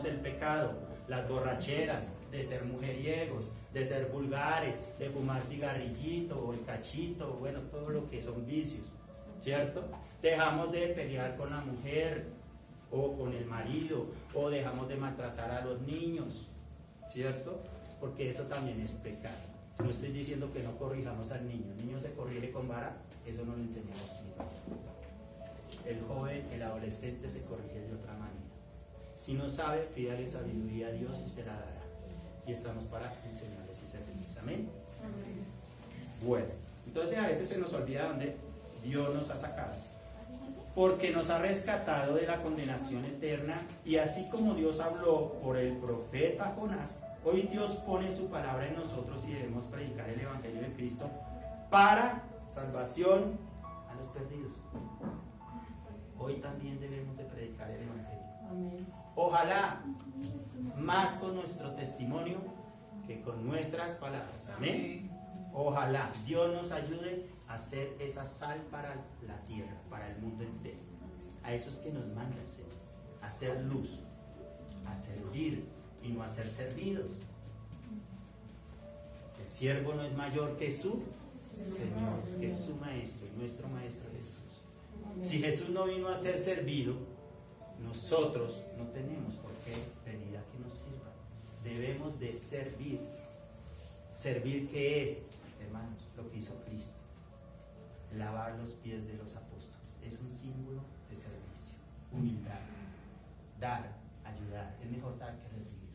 corrijamos el pecado, las borracheras, de ser mujeriegos, de ser vulgares, de fumar cigarrillito o el cachito, bueno, todo lo que son vicios, ¿cierto? Dejamos de pelear con la mujer o con el marido, o dejamos de maltratar a los niños, ¿cierto? Porque eso también es pecado. No estoy diciendo que no corrijamos al niño. El niño se corrige con vara, eso no lo enseña la Escritura. El joven, el adolescente se corrige de otra manera. Si no sabe, pídale sabiduría a Dios y se la dará. Y estamos para enseñarles y servirles. Amén. Bueno, entonces a veces se nos olvida dónde Dios nos ha sacado. Porque nos ha rescatado de la condenación eterna, y así como Dios habló por el profeta Jonás, hoy Dios pone su palabra en nosotros y debemos predicar el Evangelio de Cristo para salvación a los perdidos. Hoy también debemos de predicar el Evangelio. Amén. Ojalá más con nuestro testimonio que con nuestras palabras. Amén. Ojalá Dios nos ayude a ser esa sal para la tierra, para el mundo entero. A esos que nos manda el Señor, a ser luz, a servir y no a ser servidos. El siervo no es mayor que su Señor, que es su maestro, y nuestro maestro Jesús. Si Jesús no vino a ser servido, nosotros no tenemos por qué venir a que nos sirvan. Debemos de servir. ¿Servir qué es, hermanos? Lo que hizo Cristo. Lavar los pies de los apóstoles. Es un símbolo de servicio, humildad, dar, ayudar. Es mejor dar que recibir.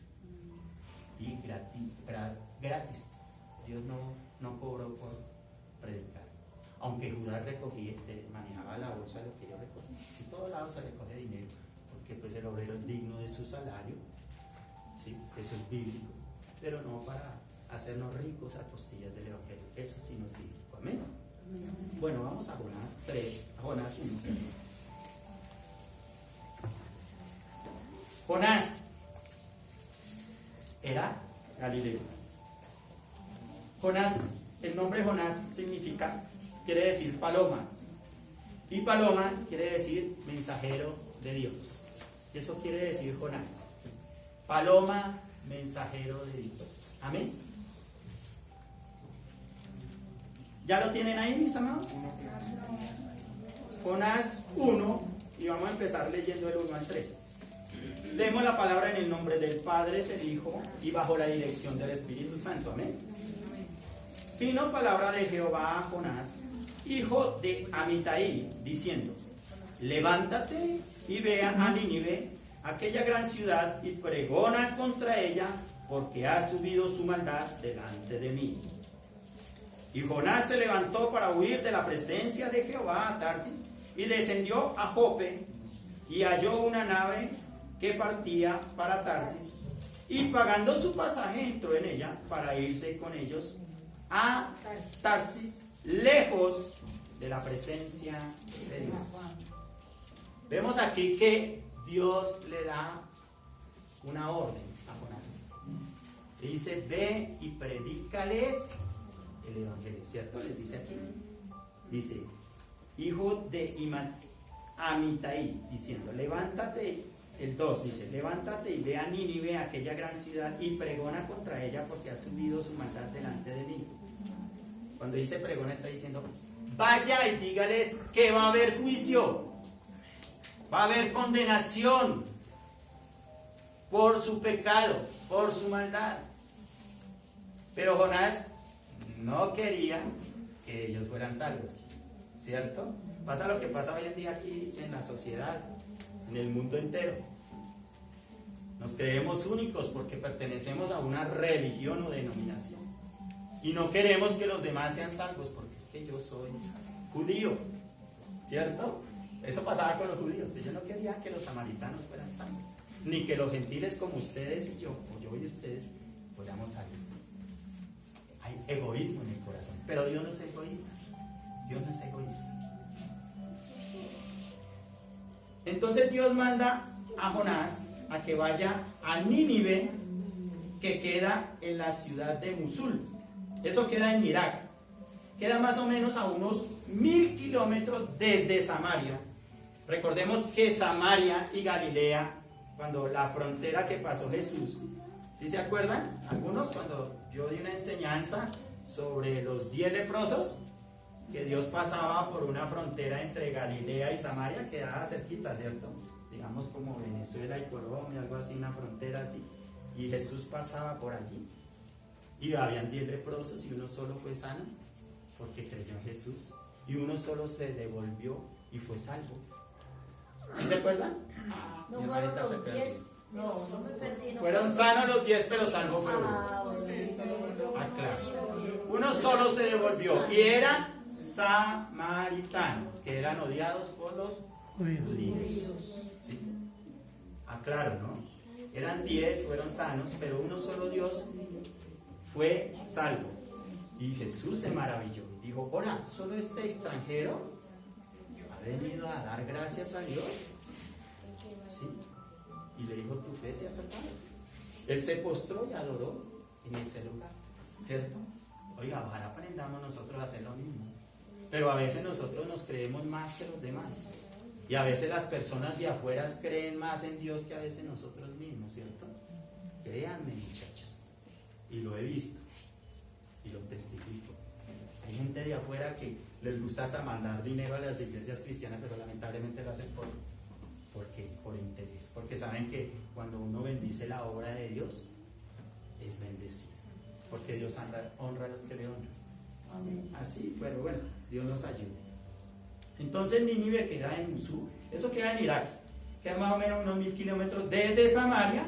Y gratis. Dios no cobró por predicar. Aunque Judas manejaba la bolsa de lo que ellos recogían. En todos lados se recoge dinero, porque pues el obrero es digno de su salario, ¿sí? Eso es bíblico, pero no para hacernos ricos a costillas del Evangelio. Eso sí no es bíblico. Amén. Bueno, vamos a Jonás 1. Jonás era Galileo. Jonás, el nombre Jonás quiere decir paloma. Y paloma quiere decir mensajero de Dios. Eso quiere decir Jonás. Paloma, mensajero de Dios. Amén. ¿Ya lo tienen ahí, mis amados? Jonás 1, y vamos a empezar leyendo el 1 al 3. Leemos la palabra en el nombre del Padre, del Hijo, y bajo la dirección del Espíritu Santo. Amén. Vino palabra de Jehová a Jonás, hijo de Amitai, diciendo: levántate y ve a Nínive, aquella gran ciudad, y pregona contra ella, porque ha subido su maldad delante de mí. Y Jonás se levantó para huir de la presencia de Jehová a Tarsis, y descendió a Jope, y halló una nave que partía para Tarsis, y pagando su pasaje entró en ella para irse con ellos a Tarsis, lejos de la presencia de Dios. Vemos aquí que Dios le da una orden a Jonás. Le dice: ve y predícales el Evangelio, ¿cierto? Les dice aquí. Dice: hijo de Amitai, diciendo: levántate. El 2 dice: levántate y ve a Nínive, aquella gran ciudad, y pregona contra ella, porque ha subido su maldad delante de mí. Cuando dice pregona, está diciendo: vaya y dígales que va a haber juicio, va a haber condenación por su pecado, por su maldad. Pero Jonás no quería que ellos fueran salvos, ¿cierto? Pasa lo que pasa hoy en día aquí en la sociedad, en el mundo entero. Nos creemos únicos porque pertenecemos a una religión o denominación, y no queremos que los demás sean salvos porque es que yo soy judío, ¿cierto? Eso pasaba con los judíos. Ellos no querían que los samaritanos fueran salvos, ni que los gentiles como ustedes y yo, o yo y ustedes, fuéramos salvos. Hay egoísmo en el corazón, pero Dios no es egoísta. Dios no es egoísta. Entonces Dios manda a Jonás a que vaya a Nínive, que queda en la ciudad de Mosul. Eso queda en Irak. Queda más o menos a unos 1000 kilómetros desde Samaria. Recordemos que Samaria y Galilea cuando la frontera que pasó Jesús. ¿Sí se acuerdan? Algunos, cuando yo di una enseñanza sobre los 10 leprosos, que Dios pasaba por una frontera entre Galilea y Samaria, quedaba cerquita, ¿cierto? Digamos como Venezuela y Colombia, algo así, una frontera así. Y Jesús pasaba por allí. Y habían 10 leprosos y uno solo fue sano, porque creyó en Jesús. Y uno solo se devolvió y fue salvo. ¿Sí se acuerdan? No fueron los 10. No me perdí. Fueron sanos los 10, pero salvo fue uno. Claro. Uno solo se devolvió y era samaritano, que eran odiados por los judíos. ¿Sí? Claro, ¿no? Eran 10, fueron sanos, pero uno solo Dios fue salvo. Y Jesús se maravilló. Dijo, hola, ¿solo este extranjero ha venido a dar gracias a Dios? ¿Sí? Y le dijo, tu fe te ha salvado. Él se postró y adoró en ese lugar, ¿cierto? Oiga, ojalá aprendamos nosotros a hacer lo mismo. Pero a veces nosotros nos creemos más que los demás. Y a veces las personas de afuera creen más en Dios que a veces nosotros mismos, ¿cierto? Créanme, muchachos. Y lo he visto. Y lo testifico. Hay gente de afuera que les gusta hasta mandar dinero a las iglesias cristianas, pero lamentablemente lo hacen por interés. Porque saben que cuando uno bendice la obra de Dios, es bendecido. Porque Dios honra a los que le honran. Así, pero bueno, Dios nos ayude. Entonces Nínive queda en Sur, eso queda en Irak, queda más o menos unos 1000 kilómetros desde Samaria,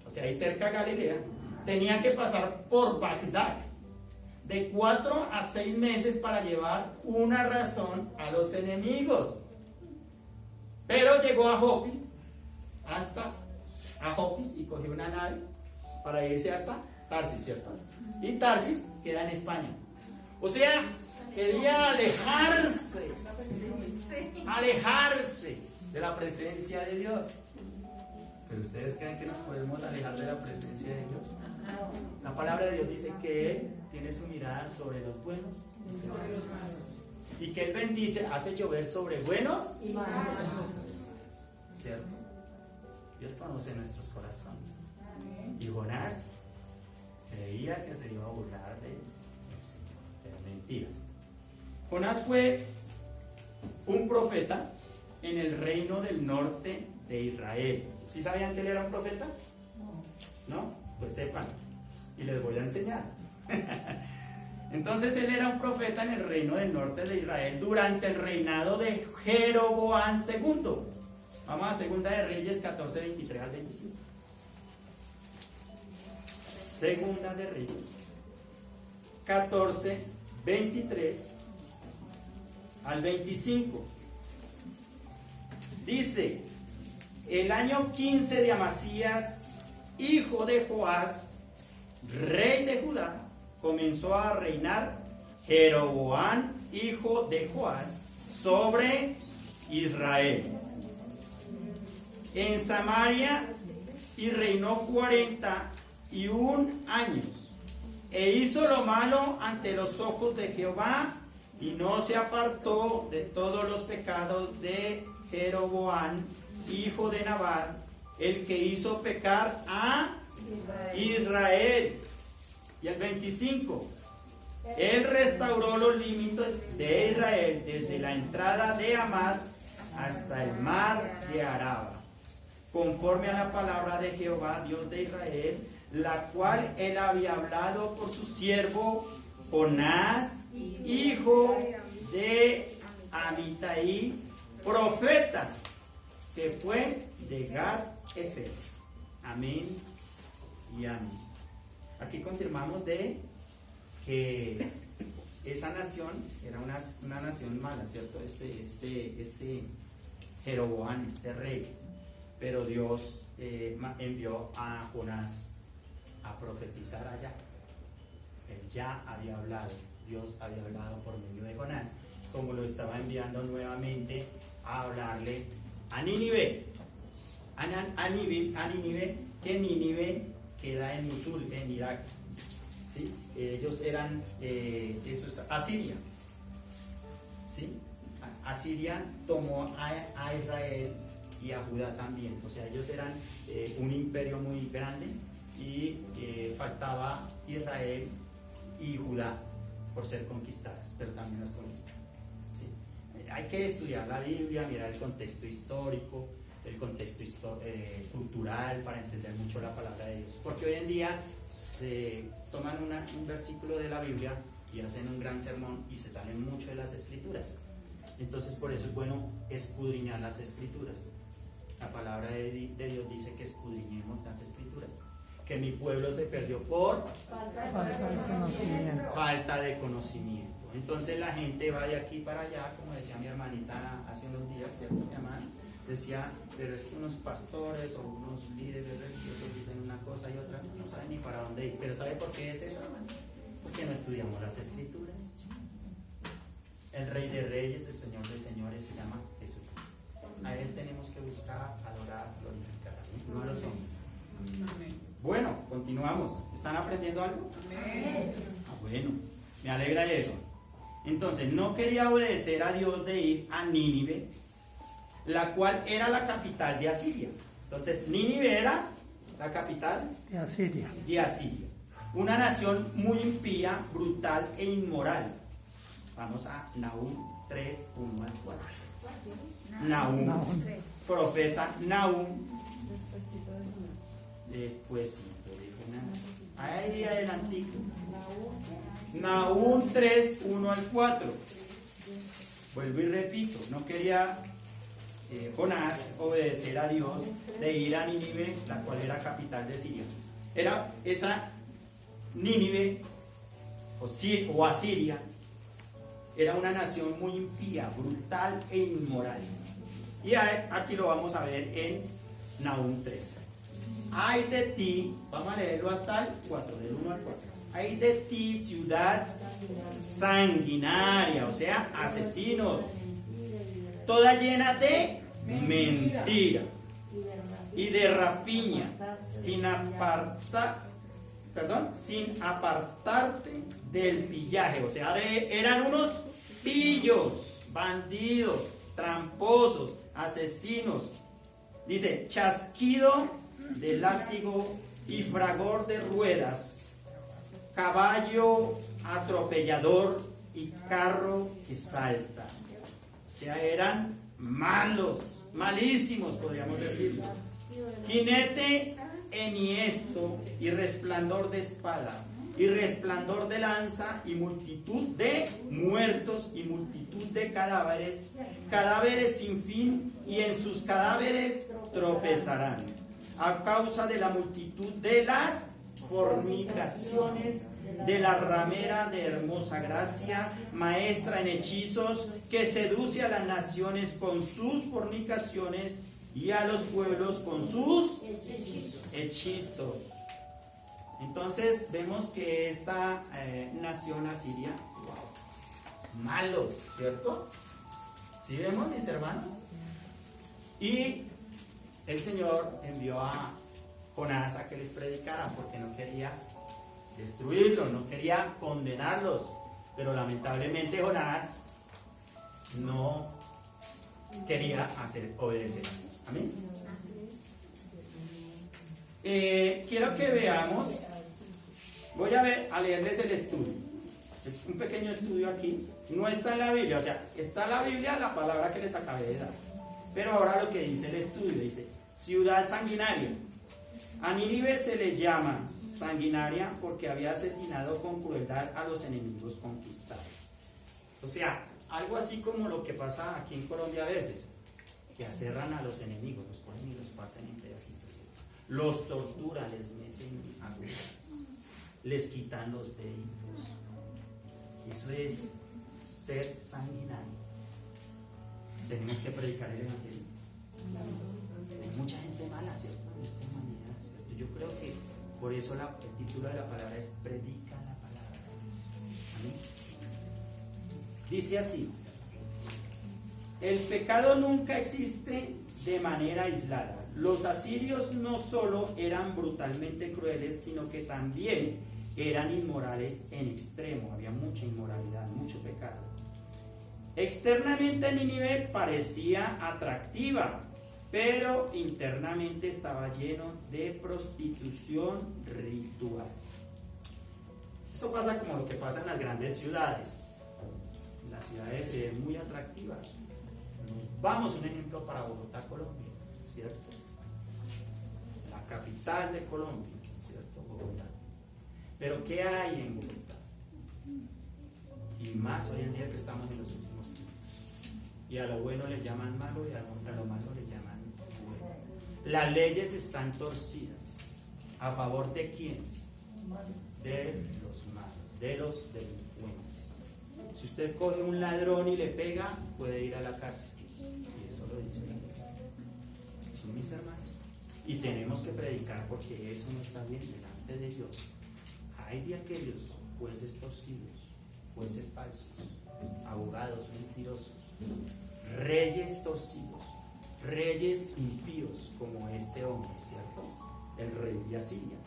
o sea, ahí cerca de Galilea. Tenía que pasar por Bagdad, de 4 a 6 meses para llevar una razón a los enemigos. Pero llegó a Jopis, y cogió una nave para irse hasta Tarsis, ¿cierto? Y Tarsis queda en España. O sea, quería alejarse de la presencia de Dios. ¿Pero ustedes creen que nos podemos alejar de la presencia de Dios? La palabra de Dios dice que Él tiene su mirada sobre los buenos y sobre los malos. Y que Él bendice, hace llover sobre buenos y malos. ¿Cierto? Dios conoce nuestros corazones. Y Jonás creía que se iba a burlar de el Señor, pero mentiras. Jonás fue un profeta en el reino del norte de Israel. ¿Sí sabían que él era un profeta? ¿No? Pues sepan. Y les voy a enseñar. Entonces él era un profeta en el reino del norte de Israel durante el reinado de Jeroboam II. Vamos a Segunda de Reyes 14, 23 al 25. Segunda de Reyes 14, 23 al 25. Dice: el año 15 de Amasías, hijo de Joás, rey de Judá, comenzó a reinar Jeroboam, hijo de Joás, sobre Israel en Samaria, y reinó 41 años, e hizo lo malo ante los ojos de Jehová, y no se apartó de todos los pecados de Jeroboam, hijo de Nabat, el que hizo pecar a Israel. Y el 25, él restauró los límites de Israel desde la entrada de Amad hasta el mar de Araba, conforme a la palabra de Jehová, Dios de Israel, la cual él había hablado por su siervo Jonás, hijo de Amitai, profeta, que fue de Gad-Hefer. Amén y amén. Aquí confirmamos de que esa nación era una nación mala, ¿cierto? Este Jeroboam, este rey. Pero Dios envió a Jonás a profetizar allá. Él ya había hablado, Dios había hablado por medio de Jonás, como lo estaba enviando nuevamente a hablarle a Nínive. A Nínive, que Nínive queda en Mosul, en Irak. ¿Sí? Ellos eran, eso es Asiria. ¿Sí? Asiria tomó a Israel y a Judá también. O sea, ellos eran un imperio muy grande y faltaba Israel y Judá por ser conquistadas, pero también las conquistaron. ¿Sí? Hay que estudiar la Biblia, mirar el contexto histórico, el contexto cultural para entender mucho la palabra de Dios, porque hoy en día se toman un versículo de la Biblia y hacen un gran sermón y se salen mucho de las escrituras. Entonces por eso es bueno escudriñar las escrituras. La palabra de Dios dice que escudriñemos las escrituras, que mi pueblo se perdió por falta de conocimiento. Entonces la gente va de aquí para allá, como decía mi hermanita hace unos días, ¿cierto, mi hermana? Decía, pero es que unos pastores o unos líderes religiosos dicen una cosa y otra, no saben ni para dónde ir. Pero ¿sabe por qué es eso, hermano? Porque no estudiamos las escrituras. El Rey de Reyes, el Señor de Señores se llama Jesucristo. A Él tenemos que buscar, adorar, glorificar, no a los hombres. Amén. Bueno, continuamos. ¿Están aprendiendo algo? Amén. Bueno, me alegra eso. Entonces, no quería obedecer a Dios de ir a Nínive, la cual era la capital de Asiria. Entonces, Nínive era la capital de Asiria. Una nación muy impía, brutal e inmoral. Vamos a Nahum 3, 1 al 4. Nahum, profeta Nahum. Despuésito de Jonás. Ahí adelantico. Nahum 3, 1 al 4. Vuelvo y repito, no quería Jonás obedecer a Dios de ir a Nínive, la cual era capital de Siria. Era esa Nínive o Asiria, era una nación muy impía, brutal e inmoral. Y aquí lo vamos a ver en Nahum 3. Ay de ti, vamos a leerlo hasta el 4, del 1 al 4. Ay de ti, ciudad sanguinaria, o sea, asesinos, toda llena de mentira y de rapiña, sin apartarte del pillaje. O sea, eran unos pillos, bandidos, tramposos, asesinos. Dice, chasquido de látigo y fragor de ruedas, caballo atropellador y carro que salta. O sea, eran malos, malísimos, podríamos decirlo. Jinete enhiesto y resplandor de espada, y resplandor de lanza, y multitud de muertos, y multitud de cadáveres, cadáveres sin fin, y en sus cadáveres tropezarán, a causa de la multitud de las fornicaciones de la ramera de hermosa gracia, maestra en hechizos, que seduce a las naciones con sus fornicaciones y a los pueblos con sus hechizos. Entonces vemos que esta nación asiria, malos, ¿cierto? ¿Sí vemos, mis hermanos? Y el Señor envió a Jonás a que les predicara, porque no quería destruirlos, no quería condenarlos, pero lamentablemente Jonás no quería obedecer a Dios. Amén. Quiero que veamos, voy a leerles el estudio. Es un pequeño estudio aquí, no está en la Biblia, o sea, está en la Biblia la palabra que les acabé de dar, pero ahora lo que dice el estudio, dice, ciudad sanguinaria. A Nínive se le llama sanguinaria porque había asesinado con crueldad a los enemigos conquistados. O sea, algo así como lo que pasa aquí en Colombia a veces, que aserran a los enemigos, los ponen y los parten en pedacitos, los torturan, les meten agujas, les quitan los deditos. Eso es ser sanguinario. Tenemos que predicar el evangelio. Hay mucha gente mala, ¿cierto? En esta humanidad, ¿cierto? Yo creo que por eso el título de la palabra es predica la palabra. ¿Amén? Dice así: el pecado nunca existe de manera aislada. Los asirios no solo eran brutalmente crueles, sino que también eran inmorales en extremo. Había mucha inmoralidad, mucho pecado. Externamente Nínive parecía atractiva, pero internamente estaba lleno de prostitución ritual. Eso pasa como lo que pasa en las grandes ciudades. Las ciudades se ven muy atractivas. Nos vamos, un ejemplo para Bogotá, Colombia, ¿cierto? La capital de Colombia, ¿cierto? Bogotá. Pero ¿qué hay en Bogotá? Y más hoy en día que estamos en los últimos tiempos. Y a lo bueno le llaman malo y a lo malo le llaman bueno. Las leyes están torcidas. ¿A favor de quiénes? De los malos, de los delincuentes. Si usted coge un ladrón y le pega, puede ir a la cárcel. Y eso lo dice la ley. ¿Sí, mis hermanos? Y tenemos que predicar porque eso no está bien delante de Dios. Hay de aquellos jueces torcidos, jueces falsos, abogados mentirosos, reyes torcidos, reyes impíos como este hombre, ¿cierto? El rey de Asiria.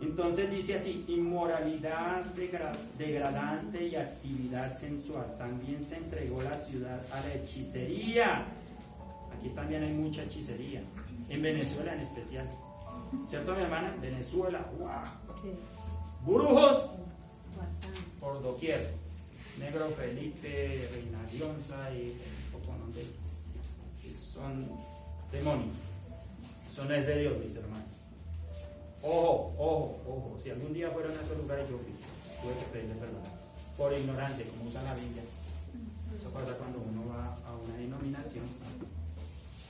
Entonces dice así: inmoralidad degradante y actividad sensual. También se entregó la ciudad a la hechicería. Aquí también hay mucha hechicería. En Venezuela en especial. ¿Cierto, mi hermana? Venezuela, ¡wow! Brujos por doquier. Negro Felipe, Reina Lionza y un poco nombre. Son demonios. Eso no es de Dios, mis hermanos. Ojo, ojo, ojo. Si algún día fueron a esos lugares, yo fui. Tuve que pedirle perdón. Por ignorancia, como usa la Biblia. Eso pasa cuando uno va a una denominación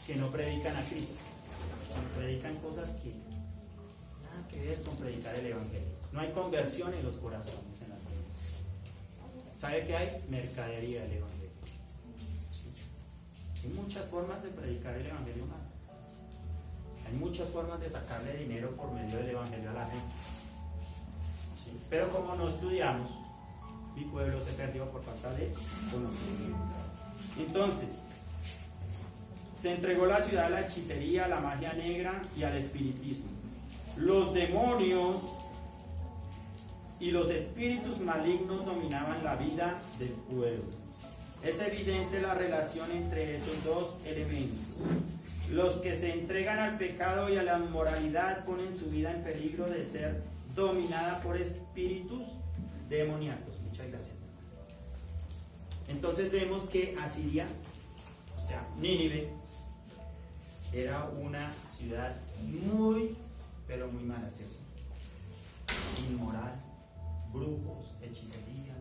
que no predican a Cristo, sino predican cosas que nada que ver con predicar el Evangelio. No hay conversión en los corazones en las vidas. ¿Sabe qué hay? Mercadería del Evangelio. ¿Sí? Hay muchas formas de predicar el Evangelio mal. Hay muchas formas de sacarle dinero por medio del Evangelio a la gente. ¿Sí? Pero como no estudiamos, mi pueblo se perdió por falta de conocimiento. Entonces, se entregó la ciudad a la hechicería, a la magia negra y al espiritismo. Los demonios y los espíritus malignos dominaban la vida del pueblo. Es evidente la relación entre esos dos elementos. Los que se entregan al pecado y a la inmoralidad ponen su vida en peligro de ser dominada por espíritus demoníacos. Muchas gracias. Entonces vemos que Asiria, o sea, Nínive, era una ciudad muy, pero muy mala, ¿cierto? Inmoral, brujos, hechicería.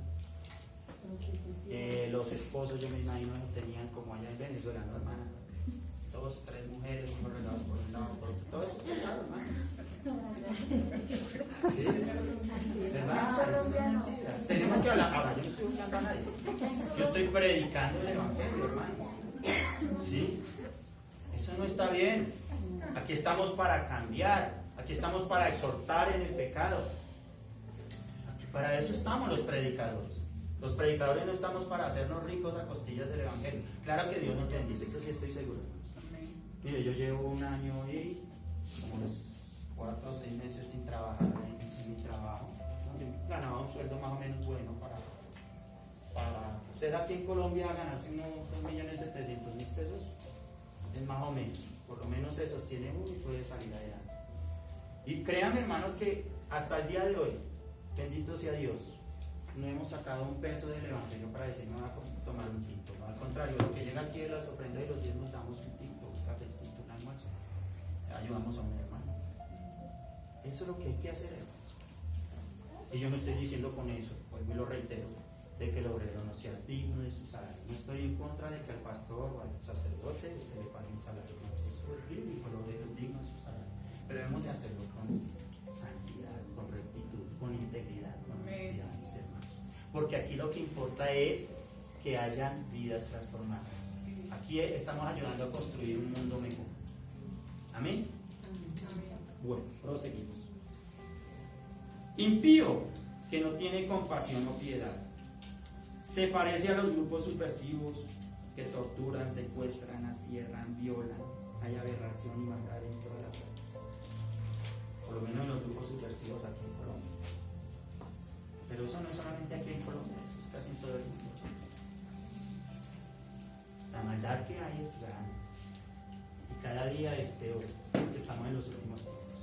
Los esposos, yo me imagino, tenían como allá en Venezuela, ¿no, hermana? 2, 3 mujeres, unos regados por un lado, por otro. Todo eso, claro, hermano. ¿Sí? ¿Verdad? Eso no es mentira. Tenemos que hablar. Ahora, yo no estoy hablando a nadie. Yo estoy predicando el Evangelio, hermano. ¿Sí? Eso no está bien. Aquí estamos para cambiar. Aquí estamos para exhortar en el pecado. Aquí para eso estamos los predicadores. Los predicadores no estamos para hacernos ricos a costillas del Evangelio. Claro que Dios nos bendice, eso sí estoy seguro. Mire, yo llevo un año y como unos 4 o 6 meses sin trabajar en mi trabajo. Ganaba un sueldo más o menos bueno para ser aquí en Colombia, ganarse unos 2.700.000 pesos. Es más o menos, por lo menos se sostiene uno y puede salir adelante. Y créanme, hermanos, que hasta el día de hoy, bendito sea Dios, no hemos sacado un peso del Evangelio para decir no va a tomar un tinto. No, al contrario, lo que llega aquí de las ofrendas y los diezmos damos un tinto, un cafecito, un almuerzo. Ayudamos a un hermano. Eso es lo que hay que hacer, hermanos. Y yo no estoy diciendo con eso, hoy me lo reitero, de que el obrero no sea digno de su salario. No estoy en contra de que al pastor o al sacerdote se le pague un salario. No, eso es bíblico, el obrero es digno de su salario. Pero debemos de hacerlo con santidad, con rectitud, con integridad, con honestidad, mis hermanos. Porque aquí lo que importa es que hayan vidas transformadas. Aquí estamos ayudando a construir un mundo mejor. ¿Amén? Bueno, proseguimos. Impío, que no tiene compasión o piedad. Se parece a los grupos subversivos que torturan, secuestran, asierran, violan. Hay aberración y maldad en todas las áreas. Por lo menos en los grupos subversivos aquí en Colombia. Pero eso no es solamente aquí en Colombia, eso es casi en todo el mundo. La maldad que hay es grande. cada día es peor, porque estamos en los últimos tiempos.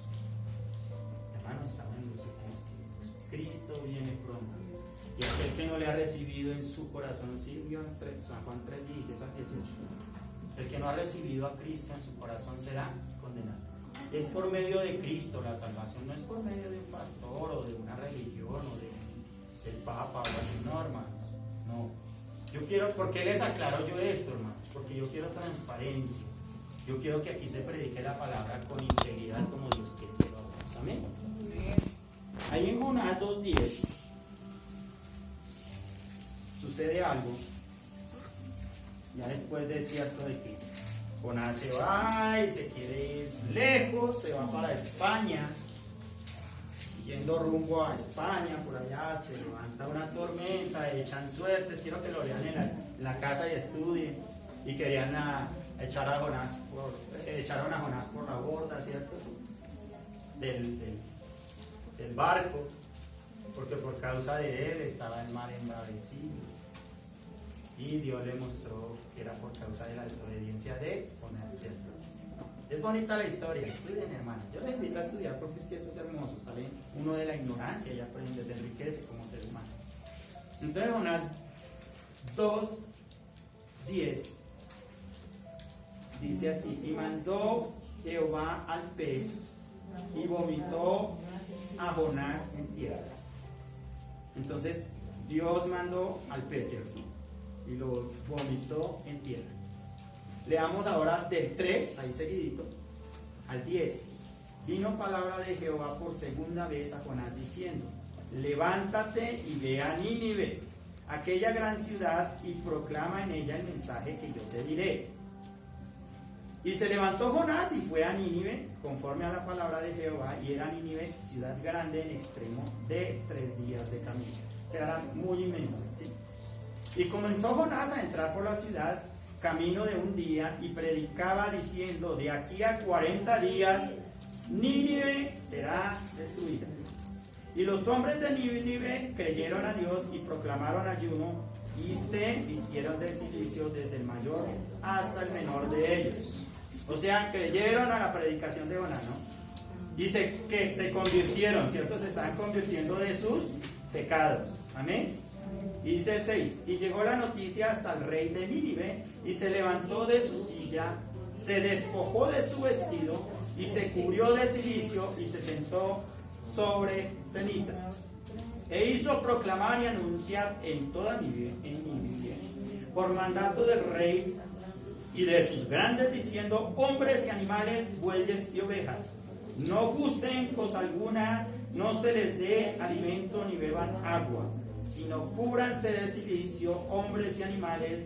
Hermanos, estamos en los últimos tiempos. Cristo viene pronto. Y aquel que no le ha recibido en su corazón, sí, vio en San Juan 3:16 al 18. El que no ha recibido a Cristo en su corazón será condenado. Es por medio de Cristo la salvación, no es por medio de un pastor o de una religión o del Papa o de no, hermanos. No. Yo quiero, ¿por qué les aclaro yo esto, hermanos? Porque yo quiero transparencia. Yo quiero que aquí se predique la palabra con integridad como Dios quiere que lo hagamos. Amén. Ahí en Jonás 2:10 sucede algo. Ya después de cierto de que Jonás se va y se quiere ir lejos, se va para España, yendo rumbo a España, por allá se levanta una tormenta, echan suertes, quiero que lo vean en la casa y estudien, y querían echaron a Jonás por la borda, ¿cierto? Del barco, porque por causa de él estaba el mar embravecido. Y Dios le mostró que era por causa de la desobediencia de Jonás, ¿cierto? Es bonita la historia, estudien, hermanos. Yo les invito a estudiar porque es que eso es hermoso. Sale uno de la ignorancia y aprende, se enriquece como ser humano. Entonces Jonás 2:10 dice así: y mandó Jehová al pez y vomitó a Jonás en tierra. Entonces Dios mandó al pez, ¿cierto? Y lo vomitó en tierra. Leamos ahora del 3, ahí seguidito, al 10. Vino palabra de Jehová por segunda vez a Jonás diciendo: levántate y ve a Nínive, aquella gran ciudad, y proclama en ella el mensaje que yo te diré. Y se levantó Jonás y fue a Nínive, conforme a la palabra de Jehová, y era Nínive ciudad grande en extremo, de 3 días de camino. Se hará muy inmensa, ¿sí? Y comenzó Jonás a entrar por la ciudad, camino de un día, y predicaba diciendo: de aquí a 40 días Nínive será destruida. Y los hombres de Nínive creyeron a Dios y proclamaron ayuno, y se vistieron de cilicio desde el mayor hasta el menor de ellos. O sea, creyeron a la predicación de Jonás, ¿no? Y que se convirtieron, ¿cierto? Se están convirtiendo de sus pecados. Amén. Y dice el 6: y llegó la noticia hasta el rey de Nínive, y se levantó de su silla, se despojó de su vestido, y se cubrió de cilicio, y se sentó sobre ceniza. E hizo proclamar y anunciar en toda Nínive, por mandato del rey y de sus grandes, diciendo: hombres y animales, bueyes y ovejas, no gusten cosa alguna, no se les dé alimento ni beban agua, sino cúbranse de cilicio, hombres y animales,